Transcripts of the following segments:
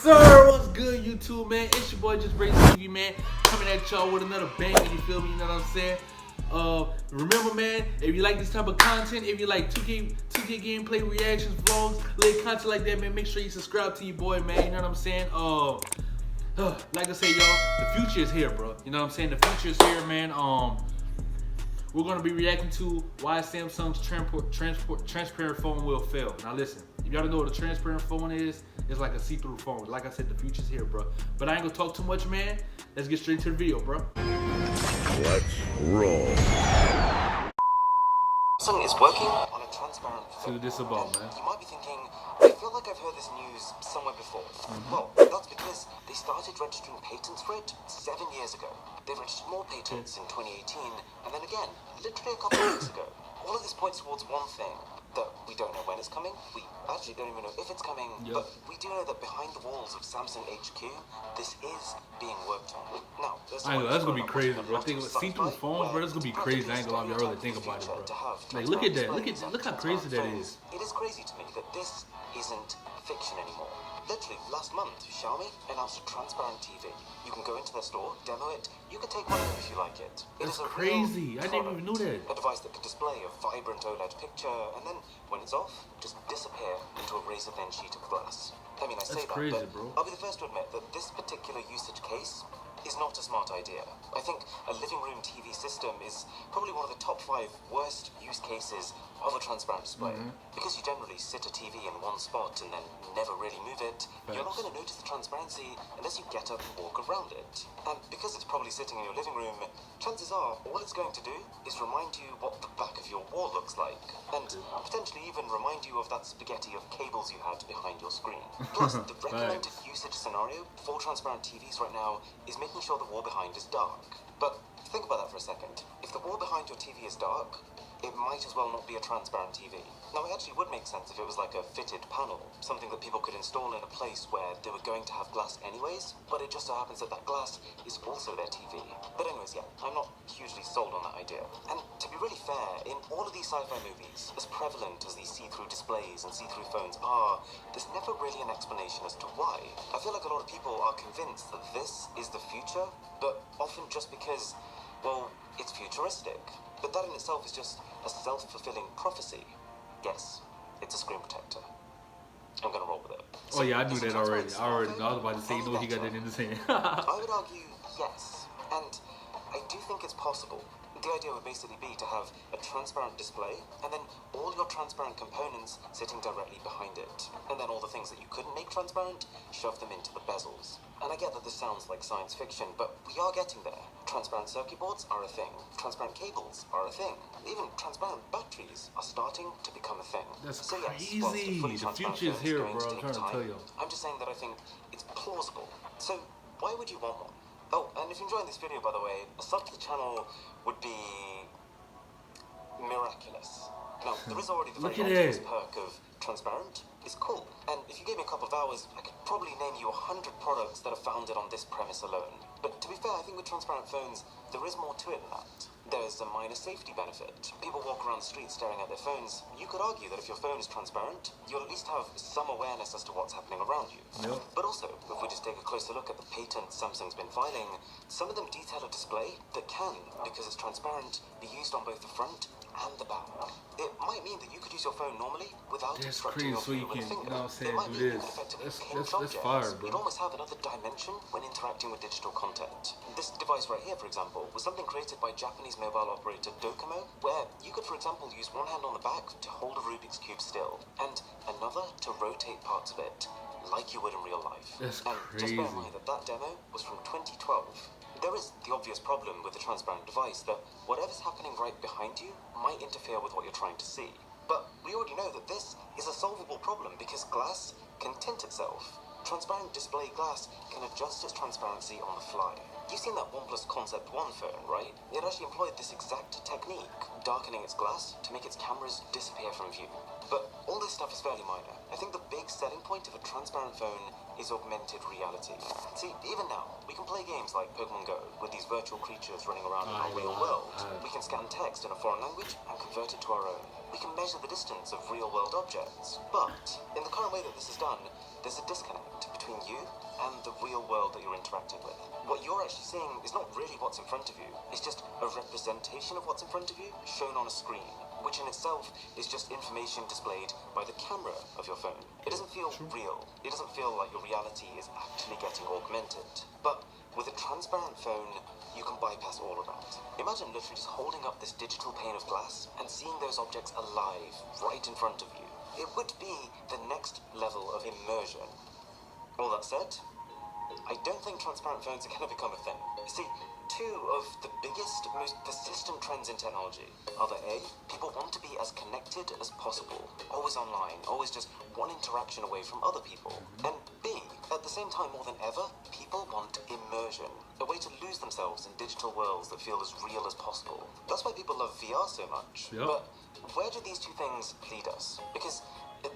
sir, what's good, YouTube, man? It's your boy JustBrazy TV, man, coming at y'all with another banger. You feel me? You know what I'm saying? Remember, man, if you like this type of content, if you like 2K gameplay reactions, vlogs, little content like that, man, make sure you subscribe to your boy, man. You know what I'm saying? Like I say, y'all, the future is here, bro. You know what I'm saying? The future is here, man. We're gonna be reacting to why Samsung's transparent phone will fail. Now listen, if y'all don't know what a transparent phone is, it's like a see-through phone. Like I said, the future's here, bro. But I ain't gonna talk too much, man. Let's get straight to the video, bro. Let's roll. Samsung is working on a transparent phone. See what this about, man. You might be thinking, I feel like I've heard this news somewhere before. Well, that's because they started registering patents for it 7 years ago. They registered more patents in 2018, and then again, literally a couple of weeks ago. All of this points towards one thing, that we don't know when it's coming. We actually don't even know if it's coming, but we do know that behind the walls of Samsung HQ, this is being worked on. Now, I know, that's gonna be crazy, bro. Think about see-through phones, bro. That's gonna be crazy. I ain't gonna lie, you really think about it, bro. Like, look at that. Look how crazy that is. It is crazy to me that this isn't fiction anymore. Literally, last month, Xiaomi announced a transparent TV. You can go into their store, demo it, you can take one home if you like it. That's crazy. I didn't even know that. A device that can display a vibrant OLED picture, and then, when it's off, just disappear into a razor-thin sheet of glass. I mean, I say that, crazy, but bro. I'll be the first to admit that this particular usage case is not a smart idea. I think a living room TV system is probably one of the top 5 worst use cases of a transparent display. Because you generally sit a TV in one spot and then never really move it, you're not going to notice the transparency unless you get up and walk around it. And because it's probably sitting in your living room, chances are all it's going to do is remind you what the back of your wall looks like, and potentially even remind you of that spaghetti of cables you had behind your screen. Plus, the recommended usage scenario for transparent TVs right now is making sure the wall behind is dark. But think about that for a second. If the wall behind your TV is dark, it might as well not be a transparent TV. Now, it actually would make sense if it was like a fitted panel, something that people could install in a place where they were going to have glass anyways, but it just so happens that that glass is also their TV. But anyways, yeah, I'm not hugely sold on that idea. And to be really fair, in all of these sci-fi movies, as prevalent as these see-through displays and see-through phones are, there's never really an explanation as to why. I feel like a lot of people are convinced that this is the future, but often just because, well, it's futuristic. But that in itself is just a self-fulfilling prophecy. Yes, it's a screen protector. I'm gonna roll with it. Oh yeah, I knew that already. I already know. I was about to say, you know, he got that in his hand. I would argue yes, and I do think it's possible. The idea would basically be to have a transparent display, and then all your transparent components sitting directly behind it. And then all the things that you couldn't make transparent, shove them into the bezels. And I get that this sounds like science fiction, but we are getting there. Transparent circuit boards are a thing. Transparent cables are a thing. Even transparent batteries are starting to become a thing. That's so crazy. Yes, the future is here, bro. I'm trying to tell you. I'm just saying that I think it's plausible. So why would you want one? Oh, and if you're enjoying this video, by the way, a sub to the channel would be miraculous. Now, there is already the very obvious perk of transparent. It's cool. And if you gave me a couple of hours, I could probably name you 100 products that are founded on this premise alone. But to be fair, I think with transparent phones, there is more to it than that. There's a minor safety benefit. People walk around the street staring at their phones. You could argue that if your phone is transparent, you'll at least have some awareness as to what's happening around you. But also, if we just take a closer look at the patents Samsung's been filing, some of them detail a display that can, because it's transparent, be used on both the front and the back. It might mean that you could use your phone normally without obstructing your view with a finger. You know what I'm saying, it might do mean this. you can effectively That's pinch objects. fire, bro. You'd almost have another dimension when interacting with digital content. This device right here, for example, was something created by Japanese mobile operator Docomo, where you could, for example, use one hand on the back to hold a Rubik's Cube still, and another to rotate parts of it, like you would in real life. That's and crazy. Just bear in mind that that demo was from 2012. There is the obvious problem with a transparent device that whatever's happening right behind you might interfere with what you're trying to see. But we already know that this is a solvable problem because glass can tint itself. Transparent display glass can adjust its transparency on the fly. You've seen that OnePlus Concept 1 phone, right? It actually employed this exact technique, darkening its glass to make its cameras disappear from view. But all this stuff is fairly minor. I think the big selling point of a transparent phone is augmented reality. See, even now, we can play games like Pokemon Go with these virtual creatures running around in our real world. We can scan text in a foreign language and convert it to our own. We can measure the distance of real-world objects. But in the current way that this is done, there's a disconnect between you and the real world that you're interacting with. What you're actually seeing is not really what's in front of you. It's just a representation of what's in front of you shown on a screen, which in itself is just information displayed by the camera of your phone. It doesn't feel real. It doesn't feel like your reality is actually getting augmented. But with a transparent phone, you can bypass all of that. Imagine literally just holding up this digital pane of glass and seeing those objects alive right in front of you. It would be the next level of immersion. All that said, I don't think transparent phones are going to become a thing. See, two of the biggest, most persistent trends in technology are that A, people want to be as connected as possible, always online, always just one interaction away from other people. And B, at the same time, more than ever, people want immersion, a way to lose themselves in digital worlds that feel as real as possible. That's why people love VR so much. Yep. But where do these two things lead us? Because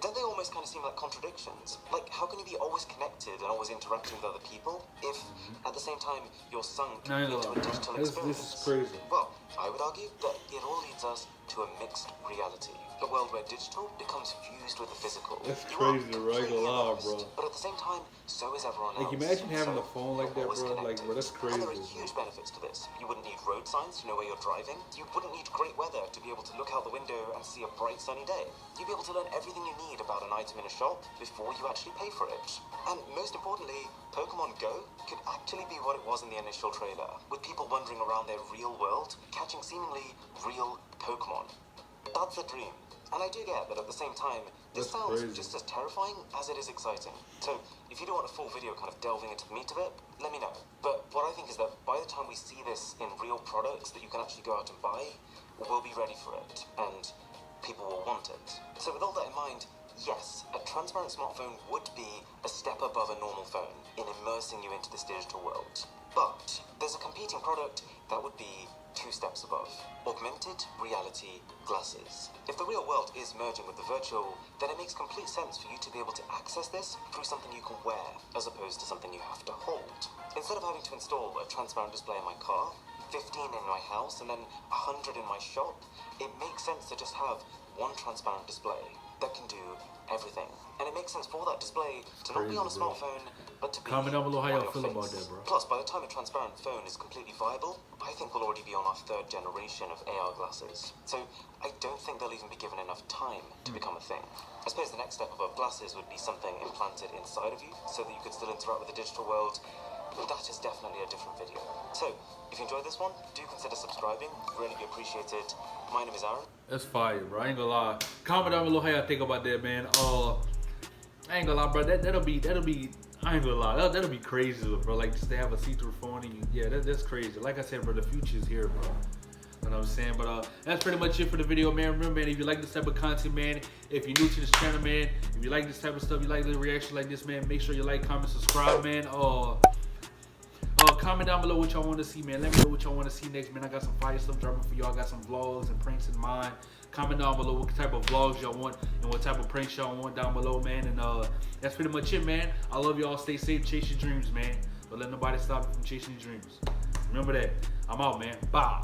don't they almost kind of seem like contradictions? Like, how can you be always connected and always interacting with other people if, at the same time, you're sunk into a digital experience? This is crazy. Well, I would argue that it all leads us to a mixed reality. A world where digital becomes fused with the physical. That's You are crazy, bro. I ain't gonna lie, bro. But at the same time, so is everyone else. Like, imagine having So a phone like that, you're always bro. Like, connected. bro, that's And there are crazy, huge benefits to this. You wouldn't need road signs to know where you're driving. You wouldn't need great weather to be able to look out the window and see a bright sunny day. You'd be able to learn everything you need about an item in a shop before you actually pay for it. And most importantly, Pokemon Go could actually be what it was in the initial trailer, with people wandering around their real world, catching seemingly real Pokemon. That's a dream. And I do get that at the same time, this That's sounds crazy. just as terrifying as it is exciting. So, if you do want a full video kind of delving into the meat of it, let me know. But what I think is that by the time we see this in real products that you can actually go out and buy, we'll be ready for it, and people will want it. So with all that in mind, yes, a transparent smartphone would be a step above a normal phone in immersing you into this digital world. But there's a competing product that would be 2 steps above. Augmented reality glasses. If the real world is merging with the virtual, then it makes complete sense for you to be able to access this through something you can wear, as opposed to something you have to hold. Instead of having to install a transparent display in my car, 15 in my house, and then 100 in my shop, it makes sense to just have one transparent display that can do everything. And it makes sense for that display to not be on a Crazy, bro. smartphone, but to be Comment down below how on y'all your feel about face. that, bro. Plus, by the time a transparent phone is completely viable, I think we'll already be on our 3rd generation of AR glasses. So I don't think they'll even be given enough time to become a thing. I suppose the next step above glasses would be something implanted inside of you so that you could still interact with the digital world. But that is definitely a different video. So, if you enjoyed this one, do consider subscribing. Really be appreciated. My name is Aaron. That's fire, bro. I ain't gonna lie. Comment down below how y'all think about that, man. I ain't gonna lie, bro. That'll be. I ain't gonna lie. That'll be crazy, bro. Like just to have a see-through phone, and yeah, that's crazy. Like I said, bro, the future is here, bro. You know what I'm saying? But that's pretty much it for the video, man. Remember, man, if you like this type of content, man, if you're new to this channel, man, if you like this type of stuff, you like the reaction like this, man, make sure you like, comment, subscribe, man. Comment down below what y'all want to see, man. Let me know what y'all want to see next, man. I got some fire stuff dropping for y'all. I got some vlogs and pranks in mind. Comment down below what type of vlogs y'all want and what type of pranks y'all want down below, man. And that's pretty much it, man. I love y'all. Stay safe. Chase your dreams, man. Don't let nobody stop you from chasing your dreams. Remember that. I'm out, man. Bye.